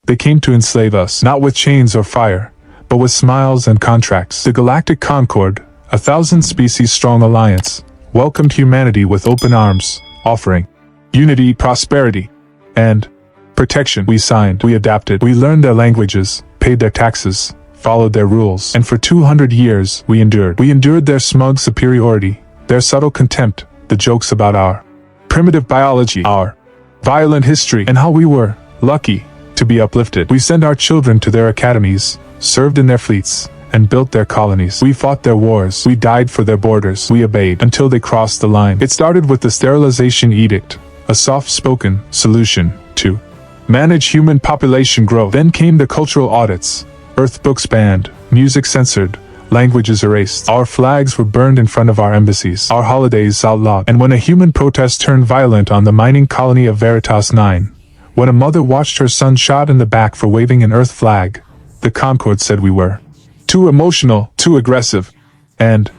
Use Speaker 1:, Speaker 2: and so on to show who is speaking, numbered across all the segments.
Speaker 1: They came to enslave us, not with chains or fire, but with smiles and contracts. The Galactic Concord, 1,000 species strong alliance, welcomed humanity with open arms, offering unity, prosperity, and protection. We signed, we adapted, we learned their languages, paid their taxes, followed their rules, and for 200 years we endured. We endured their smug superiority, their subtle contempt, the jokes about our primitive biology, our violent history, and how we were lucky to be uplifted. We sent our children to their academies, served in their fleets, and built their colonies. We fought their wars, we died for their borders, we obeyed until they crossed the line. It started with the sterilization edict, a soft-spoken solution to manage human population growth. Then came the cultural audits, Earth books banned, music censored, languages erased. Our flags were burned in front of our embassies, our holidays outlawed. And when a human protest turned violent on the mining colony of Veritas 9, when a mother watched her son shot in the back for waving an Earth flag, the Concord said we were too emotional, too aggressive, and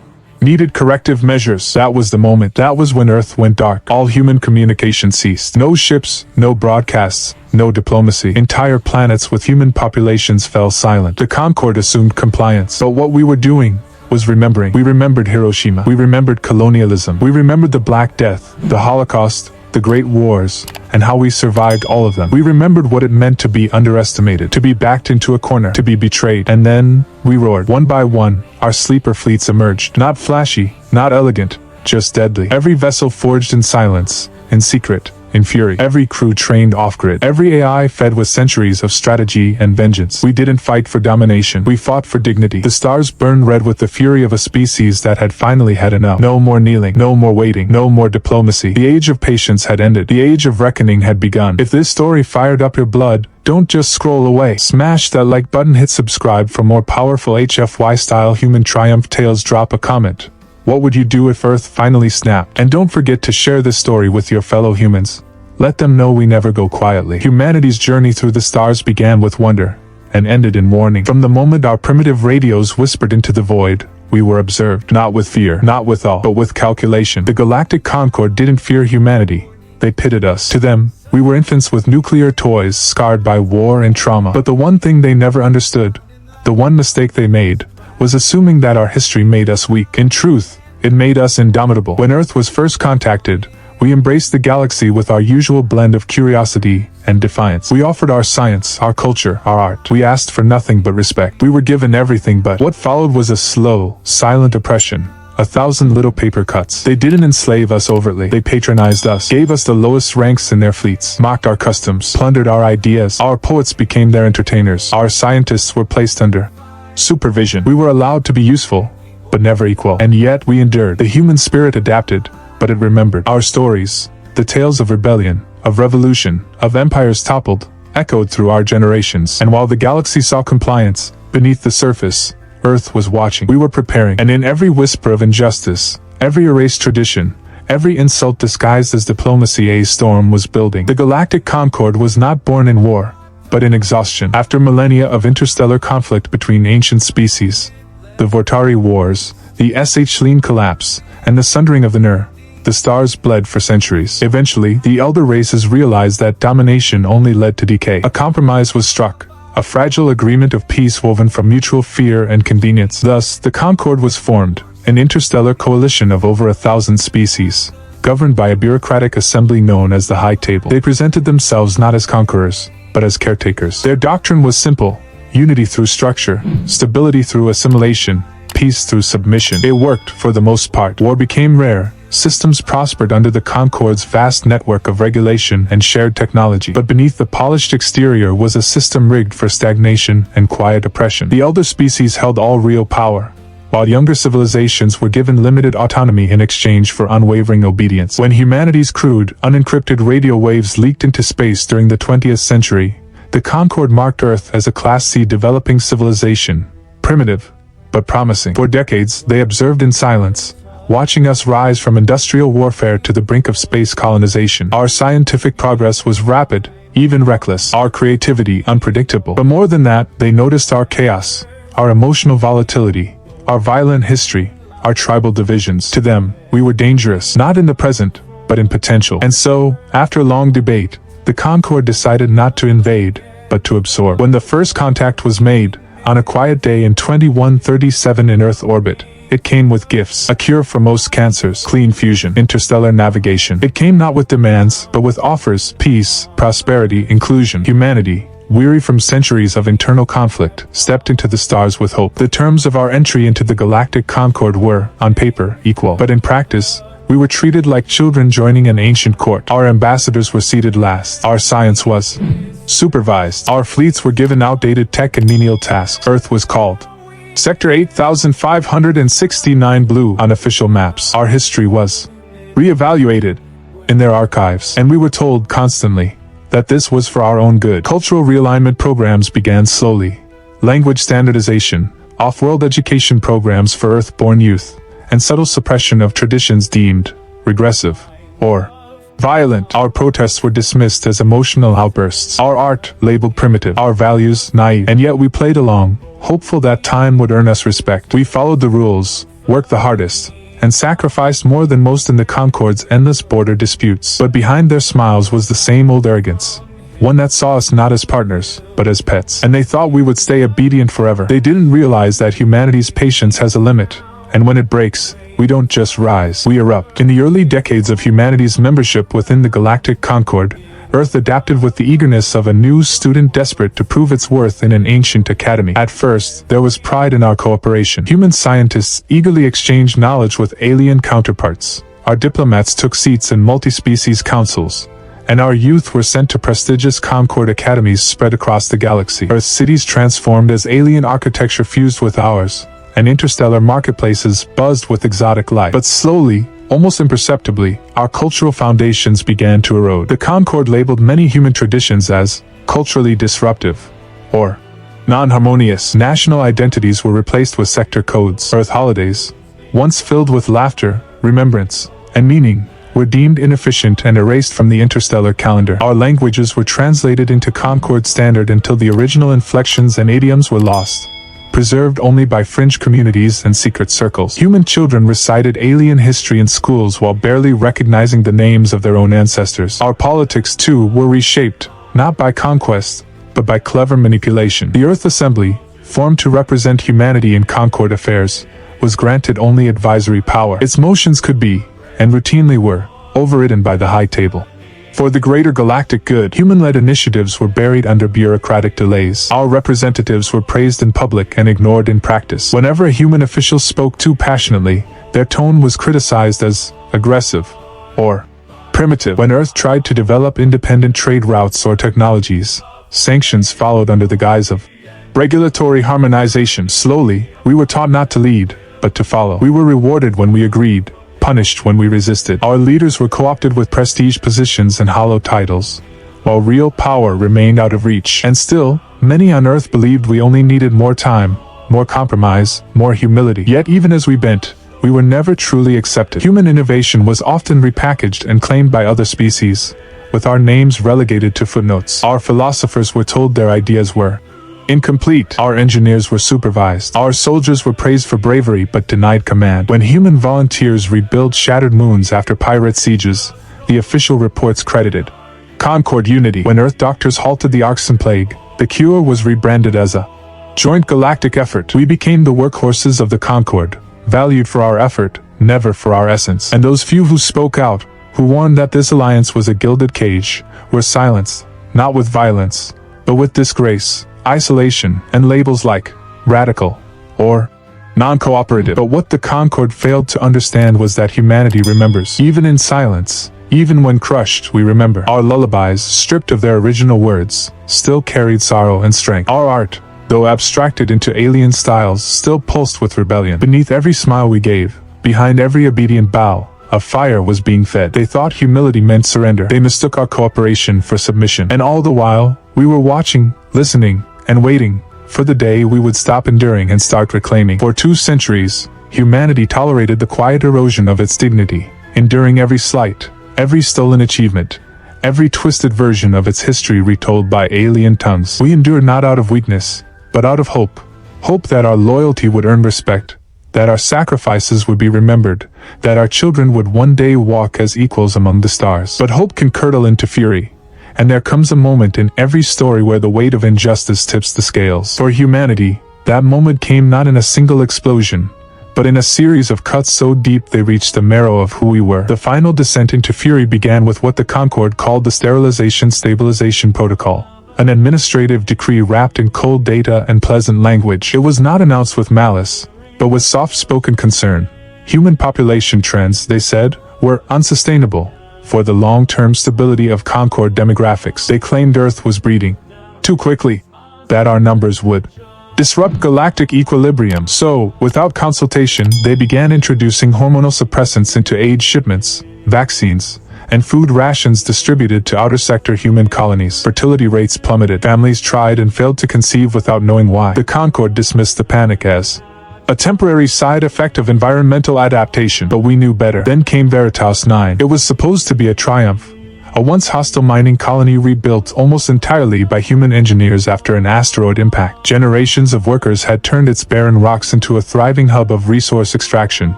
Speaker 1: needed corrective measures. That was the moment. That was when Earth went dark. All human communication ceased. No ships, no broadcasts, no diplomacy. Entire planets with human populations fell silent. The Concord assumed compliance. But what we were doing was remembering. We remembered Hiroshima. We remembered colonialism. We remembered the Black Death, the Holocaust, the Great Wars, and how we survived all of them. We remembered what it meant to be underestimated, to be backed into a corner, to be betrayed. And then, we roared. One by one, our sleeper fleets emerged. Not flashy, not elegant, just deadly. Every vessel forged in silence, in secret, in fury. Every crew trained off-grid. Every AI fed with centuries of strategy and vengeance. We didn't fight for domination. We fought for dignity. The stars burned red with the fury of a species that had finally had enough. No more kneeling. No more waiting. No more diplomacy. The age of patience had ended. The age of reckoning had begun. If this story fired up your blood, don't just scroll away. Smash that like button, hit subscribe for more powerful HFY-style human triumph tales. Drop a comment. What would you do if Earth finally snapped? And don't forget to share this story with your fellow humans. Let them know we never go quietly. Humanity's journey through the stars began with wonder, and ended in warning. From the moment our primitive radios whispered into the void, we were observed. Not with fear, not with awe, but with calculation. The Galactic Concord didn't fear humanity. They pitted us. To them, we were infants with nuclear toys scarred by war and trauma. But the one thing they never understood, the one mistake they made, was assuming that our history made us weak. In truth, it made us indomitable. When Earth was first contacted, we embraced the galaxy with our usual blend of curiosity and defiance. We offered our science, our culture, our art. We asked for nothing but respect. We were given everything, but what followed was a slow, silent oppression. 1,000 little paper cuts. They didn't enslave us overtly. They patronized us, gave us the lowest ranks in their fleets, mocked our customs, plundered our ideas. Our poets became their entertainers. Our scientists were placed under supervision. We were allowed to be useful, but never equal. And yet we endured. The human spirit adapted, but it remembered. Our stories, the tales of rebellion, of revolution, of empires toppled, echoed through our generations. And while the galaxy saw compliance, beneath the surface, Earth was watching. We were preparing. And in every whisper of injustice, every erased tradition, every insult disguised as diplomacy, a storm was building. The Galactic Concord was not born in war, but in exhaustion. After millennia of interstellar conflict between ancient species, the Vortari Wars, the Sh-Lean collapse, and the sundering of the Nur, the stars bled for centuries. Eventually, the elder races realized that domination only led to decay. A compromise was struck, a fragile agreement of peace woven from mutual fear and convenience. Thus, the Concord was formed, an interstellar coalition of over 1,000 species, governed by a bureaucratic assembly known as the High Table. They presented themselves not as conquerors, but as caretakers. Their doctrine was simple: unity through structure, stability through assimilation, peace through submission. It worked for the most part. War became rare. Systems prospered under the Concord's vast network of regulation and shared technology. But beneath the polished exterior was a system rigged for stagnation and quiet oppression. The elder species held all real power, while younger civilizations were given limited autonomy in exchange for unwavering obedience. When humanity's crude, unencrypted radio waves leaked into space during the 20th century, the Concord marked Earth as a Class C developing civilization, primitive, but promising. For decades, they observed in silence, watching us rise from industrial warfare to the brink of space colonization. Our scientific progress was rapid, even reckless. Our creativity unpredictable. But more than that, they noticed our chaos, our emotional volatility, our violent history, our tribal divisions. To them, we were dangerous, not in the present, but in potential. And so, after long debate, the Concord decided not to invade, but to absorb. When the first contact was made, on a quiet day in 2137 in Earth orbit, it came with gifts, a cure for most cancers, clean fusion, interstellar navigation. It came not with demands, but with offers, peace, prosperity, inclusion. Humanity, weary from centuries of internal conflict, stepped into the stars with hope. The terms of our entry into the galactic concord were, on paper, equal, but in practice, we were treated like children joining an ancient court. Our ambassadors were seated last. Our science was supervised. Our fleets were given outdated tech and menial tasks. Earth was called Sector 8569 blue on official maps. Our history was re-evaluated in their archives, and we were told constantly that this was for our own good. Cultural realignment programs began slowly. Language standardization, off-world education programs for Earth-born youth, and subtle suppression of traditions deemed regressive or violent. Our protests were dismissed as emotional outbursts. Our art labeled primitive. Our values naive. And yet we played along, hopeful that time would earn us respect. We followed the rules, worked the hardest, and sacrificed more than most in the Concord's endless border disputes. But behind their smiles was the same old arrogance. One that saw us not as partners, but as pets. And they thought we would stay obedient forever. They didn't realize that humanity's patience has a limit. And when it breaks, we don't just rise, we erupt. In the early decades of humanity's membership within the Galactic Concord, Earth adapted with the eagerness of a new student desperate to prove its worth in an ancient academy. At first, there was pride in our cooperation. Human scientists eagerly exchanged knowledge with alien counterparts. Our diplomats took seats in multi-species councils, and our youth were sent to prestigious Concord academies spread across the galaxy. Earth's cities transformed as alien architecture fused with ours, and interstellar marketplaces buzzed with exotic life. But slowly, almost imperceptibly, our cultural foundations began to erode. The Concord labeled many human traditions as culturally disruptive or non-harmonious. National identities were replaced with sector codes. Earth holidays, once filled with laughter, remembrance, and meaning, were deemed inefficient and erased from the interstellar calendar. Our languages were translated into Concord Standard until the original inflections and idioms were lost, preserved only by fringe communities and secret circles. Human children recited alien history in schools while barely recognizing the names of their own ancestors. Our politics, too, were reshaped, not by conquest, but by clever manipulation. The Earth Assembly, formed to represent humanity in Concord affairs, was granted only advisory power. Its motions could be, and routinely were, overridden by the High Table. For the greater galactic good, human-led initiatives were buried under bureaucratic delays. Our representatives were praised in public and ignored in practice. Whenever a human official spoke too passionately, their tone was criticized as aggressive or primitive. When Earth tried to develop independent trade routes or technologies, sanctions followed under the guise of regulatory harmonization. Slowly, we were taught not to lead, but to follow. We were rewarded when we agreed, punished when we resisted. Our leaders were co-opted with prestige positions and hollow titles, while real power remained out of reach. And still, many on Earth believed we only needed more time, more compromise, more humility. Yet even as we bent, we were never truly accepted. Human innovation was often repackaged and claimed by other species, with our names relegated to footnotes. Our philosophers were told their ideas were incomplete. Our engineers were supervised. Our soldiers were praised for bravery but denied command. When human volunteers rebuilt shattered moons after pirate sieges, the official reports credited Concord unity. When Earth doctors halted the arson plague, the cure was rebranded as a joint galactic effort. We became the workhorses of the Concord, valued for our effort, never for our essence. And those few who spoke out, who warned that this alliance was a gilded cage, were silenced, not with violence, but with disgrace, isolation, and labels like radical or non-cooperative. But what the Concord failed to understand was that humanity remembers. Even in silence, even when crushed, we remember. Our lullabies, stripped of their original words, still carried sorrow and strength. Our art, though abstracted into alien styles, still pulsed with rebellion. Beneath every smile we gave, behind every obedient bow, a fire was being fed. They thought humility meant surrender. They mistook our cooperation for submission. And all the while, we were watching, listening, and waiting for the day we would stop enduring and start reclaiming. For 2 centuries, humanity tolerated the quiet erosion of its dignity, enduring every slight, every stolen achievement, every twisted version of its history retold by alien tongues. We endured not out of weakness, but out of hope. Hope that our loyalty would earn respect, that our sacrifices would be remembered, that our children would one day walk as equals among the stars. But hope can curdle into fury, And there comes a moment in every story where the weight of injustice tips the scales. For humanity, that moment came not in a single explosion, but in a series of cuts so deep they reached the marrow of who we were. The final descent into fury began with what the Concorde called the Sterilization Stabilization Protocol, an administrative decree wrapped in cold data and pleasant language. It was not announced with malice, but with soft-spoken concern. Human population trends, they said, were unsustainable for the long-term stability of Concorde demographics. They claimed Earth was breeding too quickly, that our numbers would disrupt galactic equilibrium. So, without consultation, they began introducing hormonal suppressants into aid shipments, vaccines, and food rations distributed to outer sector human colonies. Fertility rates plummeted. Families tried and failed to conceive without knowing why. The Concorde dismissed the panic as a temporary side effect of environmental adaptation, but we knew better. Then came Veritas 9. It was supposed to be a triumph, a once hostile mining colony rebuilt almost entirely by human engineers after an asteroid impact. Generations of workers had turned its barren rocks into a thriving hub of resource extraction,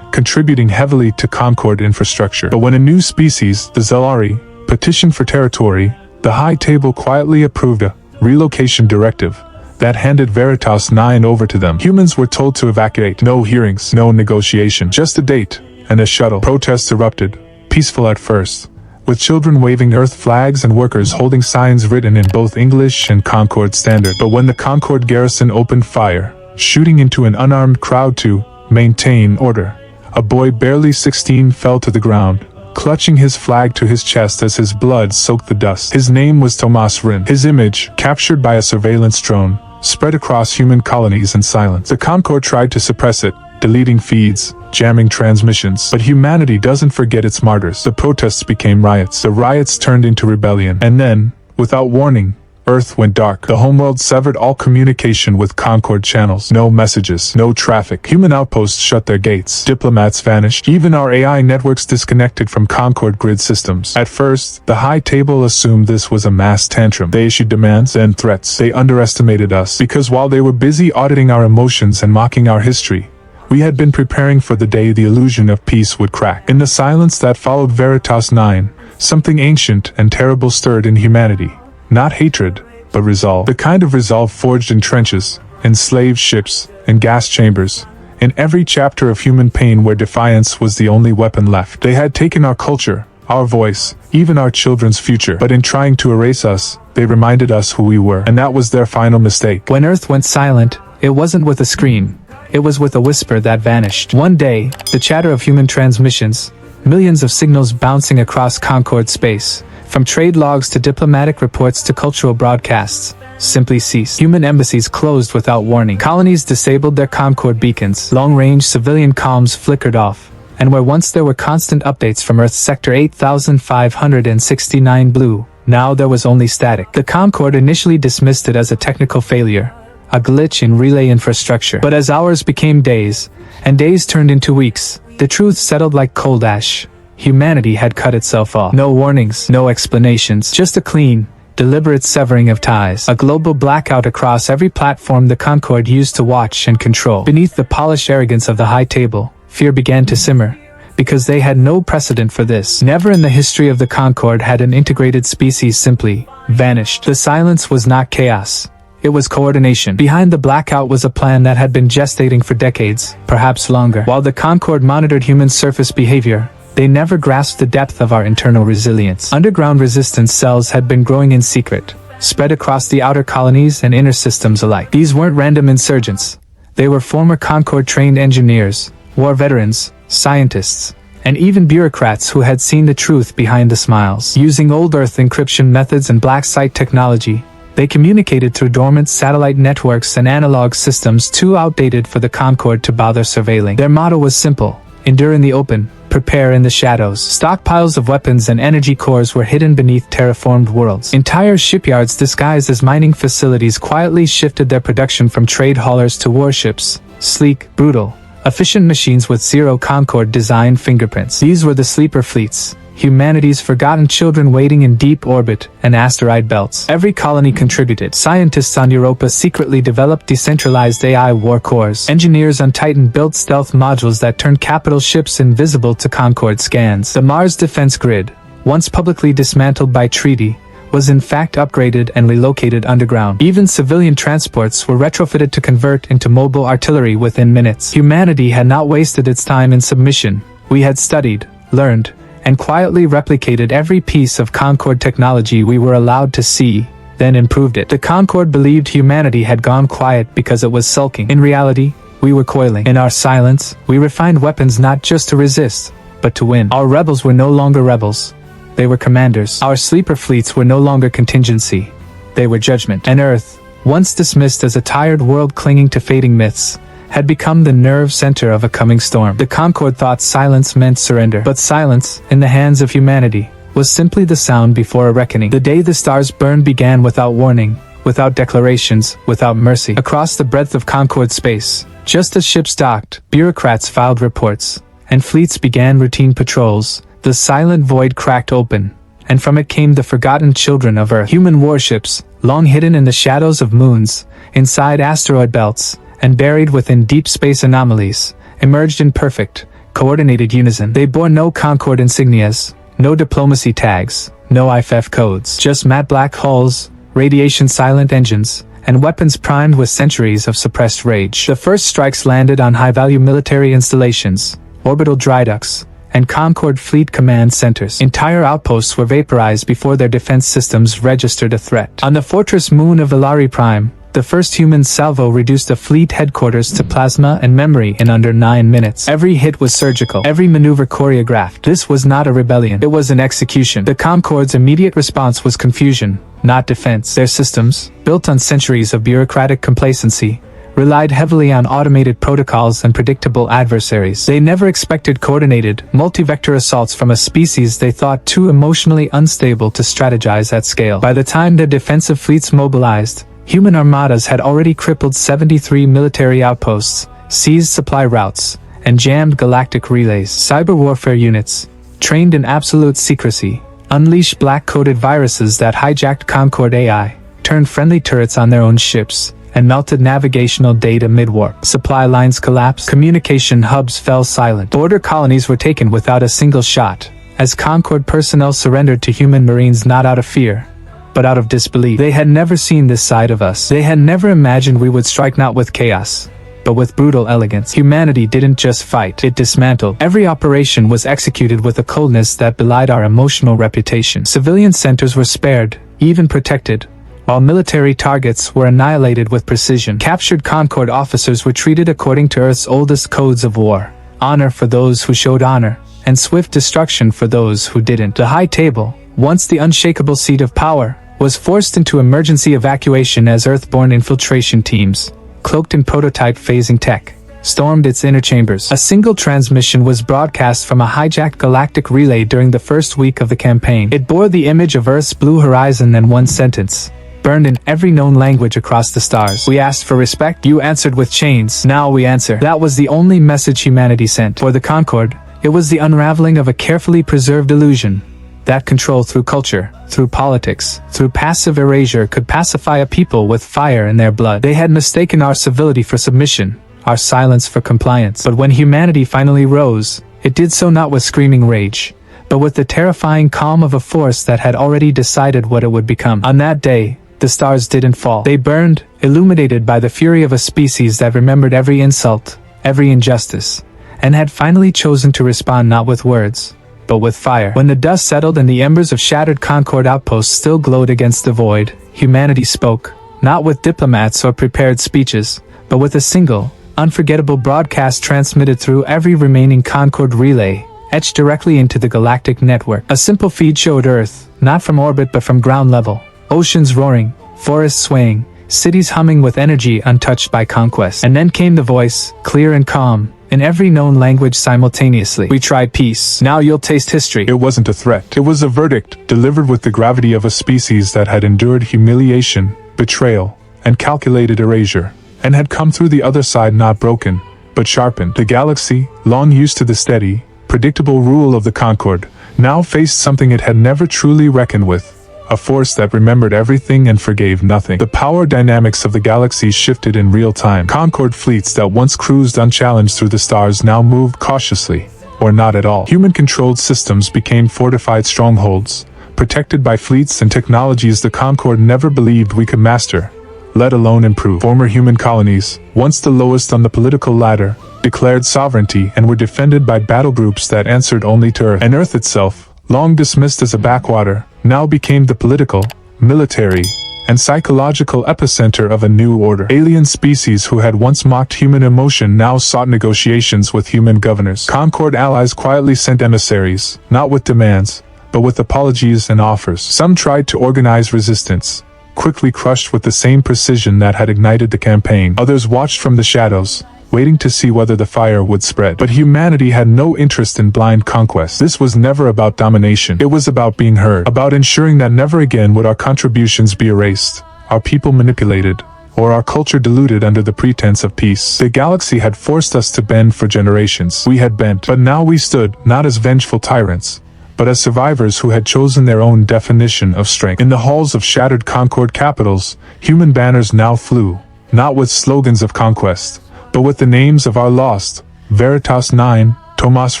Speaker 1: contributing heavily to Concorde infrastructure. But when a new species, the Zelari, petitioned for territory, the High Table quietly approved a relocation directive that handed Veritas 9 over to them. Humans were told to evacuate. No hearings, no negotiation, just a date and a shuttle. Protests erupted, peaceful at first, with children waving Earth flags and workers holding signs written in both English and Concorde Standard. But when the Concorde garrison opened fire, shooting into an unarmed crowd to maintain order, a boy barely 16 fell to the ground, clutching his flag to his chest as his blood soaked the dust. His name was Tomas Rin. His image, captured by a surveillance drone, spread across human colonies in silence. The Concorde tried to suppress it, deleting feeds, jamming transmissions. But humanity doesn't forget its martyrs. The protests became riots. The riots turned into rebellion. And then, without warning, Earth went dark. The homeworld severed all communication with Concorde channels. No messages, no traffic. Human outposts shut their gates. Diplomats vanished. Even our AI networks disconnected from Concorde grid systems. At first, the High Table assumed this was a mass tantrum. They issued demands and threats. They underestimated us, because while they were busy auditing our emotions and mocking our history, we had been preparing for the day the illusion of peace would crack. In the silence that followed Veritas 9, something ancient and terrible stirred in humanity. Not hatred, but resolve. The kind of resolve forged in trenches, in slave ships, in gas chambers, in every chapter of human pain where defiance was the only weapon left. They had taken our culture, our voice, even our children's future. But in trying to erase us, they reminded us who we were. And that was their final mistake.
Speaker 2: When Earth went silent, it wasn't with a scream. It was with a whisper that vanished. One day, the chatter of human transmissions, millions of signals bouncing across Concorde space, from trade logs to diplomatic reports to cultural broadcasts, simply ceased. Human embassies closed without warning. Colonies disabled their Concorde beacons. Long-range civilian comms flickered off. And where once there were constant updates from Earth's Sector 8569 Blue, now there was only static. The Concorde initially dismissed it as a technical failure, a glitch in relay infrastructure. But as hours became days, and days turned into weeks, the truth settled like cold ash. Humanity had cut itself off. No warnings, no explanations, just a clean, deliberate severing of ties. A global blackout across every platform the Concorde used to watch and control. Beneath the polished arrogance of the High Table, fear began to simmer, because they had no precedent for this. Never in the history of the Concorde had an integrated species simply vanished. The silence was not chaos. It was coordination. Behind the blackout was a plan that had been gestating for decades, perhaps longer. While the Concorde monitored human surface behavior, they never grasped the depth of our internal resilience. Underground resistance cells had been growing in secret, spread across the outer colonies and inner systems alike. These weren't random insurgents. They were former Concorde-trained engineers, war veterans, scientists, and even bureaucrats who had seen the truth behind the smiles. Using old Earth encryption methods and black site technology, they communicated through dormant satellite networks and analog systems too outdated for the Concorde to bother surveilling. Their motto was simple: endure in the open, prepare in the shadows. Stockpiles of weapons and energy cores were hidden beneath terraformed worlds. Entire shipyards disguised as mining facilities quietly shifted their production from trade haulers to warships, sleek, brutal, efficient machines with zero Concorde design fingerprints. These were the sleeper fleets, humanity's forgotten children waiting in deep orbit and asteroid belts. Every colony contributed. Scientists on Europa secretly developed decentralized AI war cores. Engineers on Titan built stealth modules that turned capital ships invisible to Concorde scans. The Mars defense grid, once publicly dismantled by treaty, was in fact upgraded and relocated underground. Even civilian transports were retrofitted to convert into mobile artillery within minutes. Humanity had not wasted its time in submission. We had studied, learned, and quietly replicated every piece of Concord technology we were allowed to see, then improved it. The Concord believed humanity had gone quiet because it was sulking. In reality, we were coiling. In our silence, we refined weapons not just to resist, but to win. Our rebels were no longer rebels. They were commanders. Our sleeper fleets were no longer contingency. They were judgment. And Earth, once dismissed as a tired world clinging to fading myths, had become the nerve center of a coming storm. The Concord thought silence meant surrender. But silence, in the hands of humanity, was simply the sound before a reckoning. The day the stars burned began without warning, without declarations, without mercy. Across the breadth of Concord space, just as ships docked, bureaucrats filed reports, and fleets began routine patrols, the silent void cracked open, and from it came the forgotten children of Earth. Human warships, long hidden in the shadows of moons, inside asteroid belts, and buried within deep space anomalies, emerged in perfect, coordinated unison. They bore no Concord insignias, no diplomacy tags, no IFF codes, just matte black hulls, radiation-silent engines, and weapons primed with centuries of suppressed rage. The first strikes landed on high-value military installations, orbital dry ducts, and Concord Fleet Command centers. Entire outposts were vaporized before their defense systems registered a threat. On the fortress moon of Ilari Prime, the first human salvo reduced the fleet headquarters to plasma and memory in under 9 minutes. Every hit was surgical, every maneuver choreographed. This was not a rebellion, it was an execution. The Concord's immediate response was confusion, not defense. Their systems, built on centuries of bureaucratic complacency, relied heavily on automated protocols and predictable adversaries. They never expected coordinated, multi-vector assaults from a species they thought too emotionally unstable to strategize at scale. By the time their defensive fleets mobilized, human armadas had already crippled 73 military outposts, seized supply routes, and jammed galactic relays. Cyber warfare units, trained in absolute secrecy, unleashed black-coded viruses that hijacked Concord AI, turned friendly turrets on their own ships, and melted navigational data mid-warp. Supply lines collapsed, communication hubs fell silent. Border colonies were taken without a single shot, as Concord personnel surrendered to human marines not out of fear, but out of disbelief. They had never seen this side of us. They had never imagined we would strike not with chaos, but with brutal elegance. Humanity didn't just fight, it dismantled. Every operation was executed with a coldness that belied our emotional reputation. Civilian centers were spared, even protected, while military targets were annihilated with precision. Captured Concord officers were treated according to Earth's oldest codes of war: honor for those who showed honor, and swift destruction for those who didn't. The High Table, once the unshakable seat of power, was forced into emergency evacuation as Earth-born infiltration teams, cloaked in prototype phasing tech, stormed its inner chambers. A single transmission was broadcast from a hijacked galactic relay during the first week of the campaign. It bore the image of Earth's blue horizon and one sentence, burned in every known language across the stars: "We asked for respect, you answered with chains, now we answer." That was the only message humanity sent. For the Concord, it was the unraveling of a carefully preserved illusion that control through culture, through politics, through passive erasure could pacify a people with fire in their blood. They had mistaken our civility for submission, our silence for compliance. But when humanity finally rose, it did so not with screaming rage, but with the terrifying calm of a force that had already decided what it would become. On that day, the stars didn't fall. They burned, illuminated by the fury of a species that remembered every insult, every injustice, and had finally chosen to respond not with words, but with fire. When the dust settled and the embers of shattered Concord outposts still glowed against the void, humanity spoke, not with diplomats or prepared speeches, but with a single, unforgettable broadcast transmitted through every remaining Concord relay, etched directly into the galactic network. A simple feed showed Earth, not from orbit but from ground level, oceans roaring, forests swaying, cities humming with energy untouched by conquest. And then came the voice, clear and calm, in every known language simultaneously: "We tried peace, now you'll taste history."
Speaker 1: It wasn't a threat. It was a verdict, delivered with the gravity of a species that had endured humiliation, betrayal, and calculated erasure, and had come through the other side not broken, but sharpened. The galaxy, long used to the steady, predictable rule of the Concord, now faced something it had never truly reckoned with: a force that remembered everything and forgave nothing. The power dynamics of the galaxy shifted in real time. Concord fleets that once cruised unchallenged through the stars now moved cautiously, or not at all. Human-controlled systems became fortified strongholds, protected by fleets and technologies the Concord never believed we could master, let alone improve. Former human colonies, once the lowest on the political ladder, declared sovereignty and were defended by battle groups that answered only to Earth. And Earth itself, long dismissed as a backwater, now became the political, military, and psychological epicenter of a new order. Alien species who had once mocked human emotion now sought negotiations with human governors. Concord allies quietly sent emissaries, not with demands, but with apologies and offers. Some tried to organize resistance, quickly crushed with the same precision that had ignited the campaign. Others watched from the shadows, waiting to see whether the fire would spread. But humanity had no interest in blind conquest. This was never about domination. It was about being heard, about ensuring that never again would our contributions be erased, our people manipulated, or our culture diluted under the pretense of peace. The galaxy had forced us to bend for generations. We had bent, but now we stood, not as vengeful tyrants, but as survivors who had chosen their own definition of strength. In the halls of shattered Concord capitals, human banners now flew, not with slogans of conquest, but with the names of our lost, Veritas 9, Tomas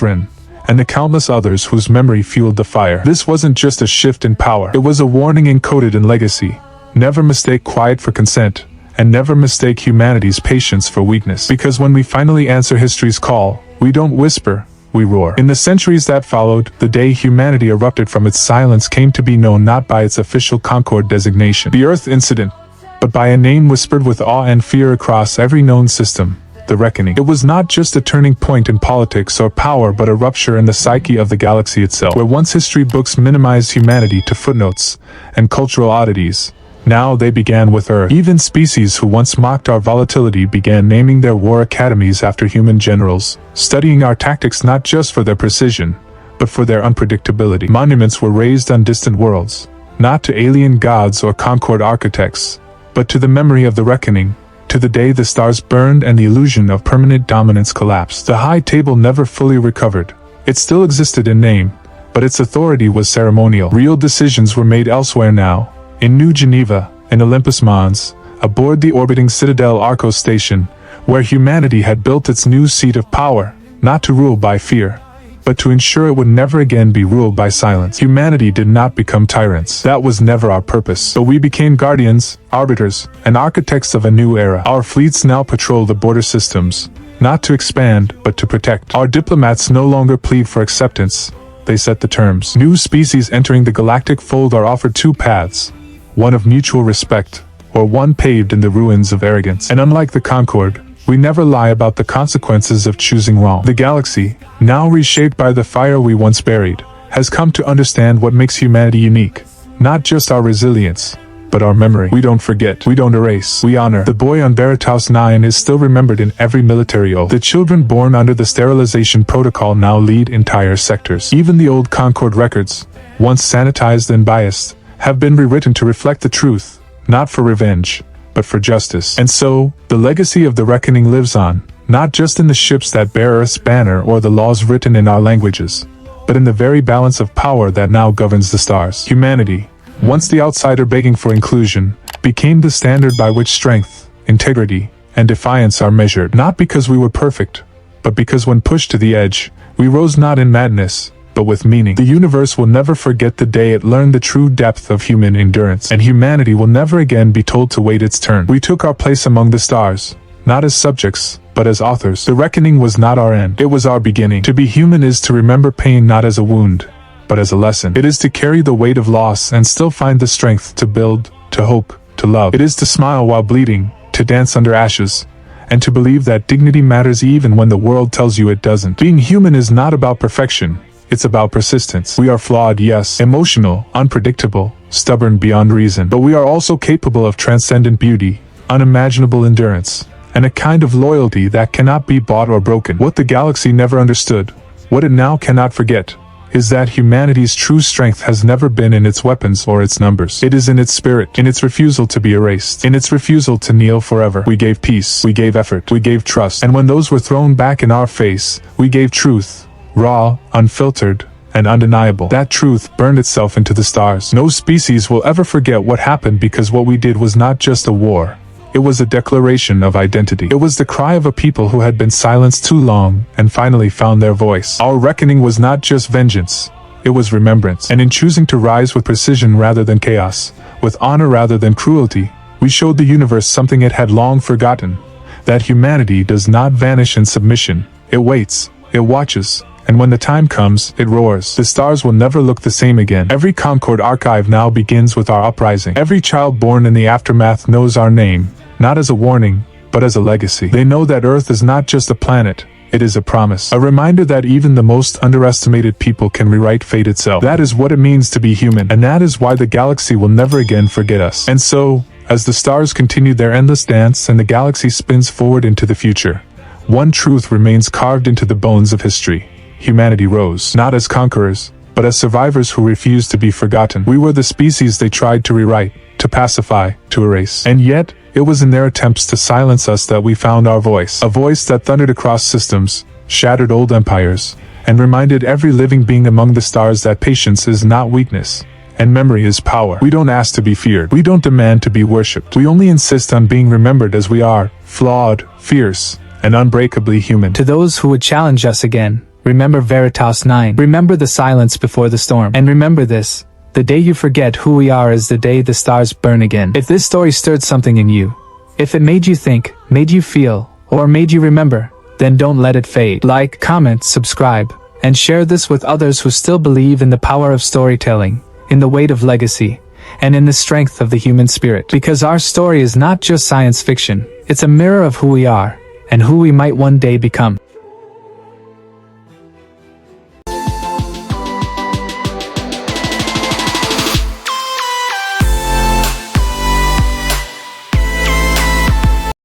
Speaker 1: Rin, and the countless others whose memory fueled the fire. This wasn't just a shift in power. It was a warning encoded in legacy. Never mistake quiet for consent, and never mistake humanity's patience for weakness. Because when we finally answer history's call, we don't whisper, we roar. In the centuries that followed, the day humanity erupted from its silence came to be known not by its official Concord designation, the Earth Incident, but by a name whispered with awe and fear across every known system. The Reckoning. It was not just a turning point in politics or power but a rupture in the psyche of the galaxy itself. Where once history books minimized humanity to footnotes and cultural oddities, now they began with Earth. Even species who once mocked our volatility began naming their war academies after human generals, studying our tactics not just for their precision, but for their unpredictability. Monuments were raised on distant worlds, not to alien gods or Concord architects, but to the memory of the Reckoning, to the day the stars burned and the illusion of permanent dominance collapsed. The High Table never fully recovered. It still existed in name, but its authority was ceremonial. Real decisions were made elsewhere now, in New Geneva, in Olympus Mons, aboard the orbiting Citadel Arcos station, where humanity had built its new seat of power, not to rule by fear, but to ensure it would never again be ruled by silence. Humanity did not become tyrants. That was never our purpose. But we became guardians, arbiters, and architects of a new era. Our fleets now patrol the border systems, not to expand, but to protect. Our diplomats no longer plead for acceptance. They set the terms. New species entering the galactic fold are offered two paths, one of mutual respect, or one paved in the ruins of arrogance. And unlike the Concord, we never lie about the consequences of choosing wrong. The galaxy, now reshaped by the fire we once buried, has come to understand what makes humanity unique. Not just our resilience, but our memory. We don't forget, we don't erase, we honor. The boy on Veritas 9 is still remembered in every military oath. The children born under the sterilization protocol now lead entire sectors. Even the old Concord records, once sanitized and biased, have been rewritten to reflect the truth, not for revenge, but for justice. And so, the legacy of the Reckoning lives on, not just in the ships that bear Earth's banner or the laws written in our languages, but in the very balance of power that now governs the stars. Humanity, once the outsider begging for inclusion, became the standard by which strength, integrity, and defiance are measured. Not because we were perfect, but because when pushed to the edge, we rose not in madness, but with meaning. The universe will never forget the day it learned the true depth of human endurance, and humanity will never again be told to wait its turn. We took our place among the stars, not as subjects, but as authors. The Reckoning was not our end, it was our beginning. To be human is to remember pain not as a wound, but as a lesson. It is to carry the weight of loss and still find the strength to build, to hope, to love. It is to smile while bleeding, to dance under ashes, and to believe that dignity matters even when the world tells you it doesn't. Being human is not about perfection. It's about persistence. We are flawed, yes, emotional, unpredictable, stubborn beyond reason, but we are also capable of transcendent beauty, unimaginable endurance, and a kind of loyalty that cannot be bought or broken. What the galaxy never understood, what it now cannot forget, is that humanity's true strength has never been in its weapons or its numbers. It is in its spirit, in its refusal to be erased, in its refusal to kneel forever. We gave peace, we gave effort, we gave trust, and when those were thrown back in our face, we gave truth. Raw, unfiltered, and undeniable. That truth burned itself into the stars. No species will ever forget what happened because what we did was not just a war. It was a declaration of identity. It was the cry of a people who had been silenced too long and finally found their voice. Our reckoning was not just vengeance. it was remembrance. And in choosing to rise with precision rather than chaos, with honor rather than cruelty, we showed the universe something it had long forgotten, that humanity does not vanish in submission. It waits, it watches, and when the time comes, it roars. The stars will never look the same again. Every Concord archive now begins with our uprising. Every child born in the aftermath knows our name, not as a warning, but as a legacy. They know that Earth is not just a planet, it is a promise. A reminder that even the most underestimated people can rewrite fate itself. That is what it means to be human, and that is why the galaxy will never again forget us. And so, as the stars continue their endless dance and the galaxy spins forward into the future, one truth remains carved into the bones of history. Humanity rose, not as conquerors, but as survivors who refused to be forgotten. We were the species they tried to rewrite, to pacify, to erase. And yet, it was in their attempts to silence us that we found our voice. A voice that thundered across systems, shattered old empires, and reminded every living being among the stars that patience is not weakness, and memory is power. We don't ask to be feared. We don't demand to be worshipped. We only insist on being remembered as we are, flawed, fierce, and unbreakably human.
Speaker 2: To those who would challenge us again, remember Veritas 9. Remember the silence before the storm. And remember this: the day you forget who we are is the day the stars burn again. If this story stirred something in you, if it made you think, made you feel, or made you remember, then don't let it fade. Like, comment, subscribe, and share this with others who still believe in the power of storytelling, in the weight of legacy, and in the strength of the human spirit. Because our story is not just science fiction, it's a mirror of who we are, and who we might one day become.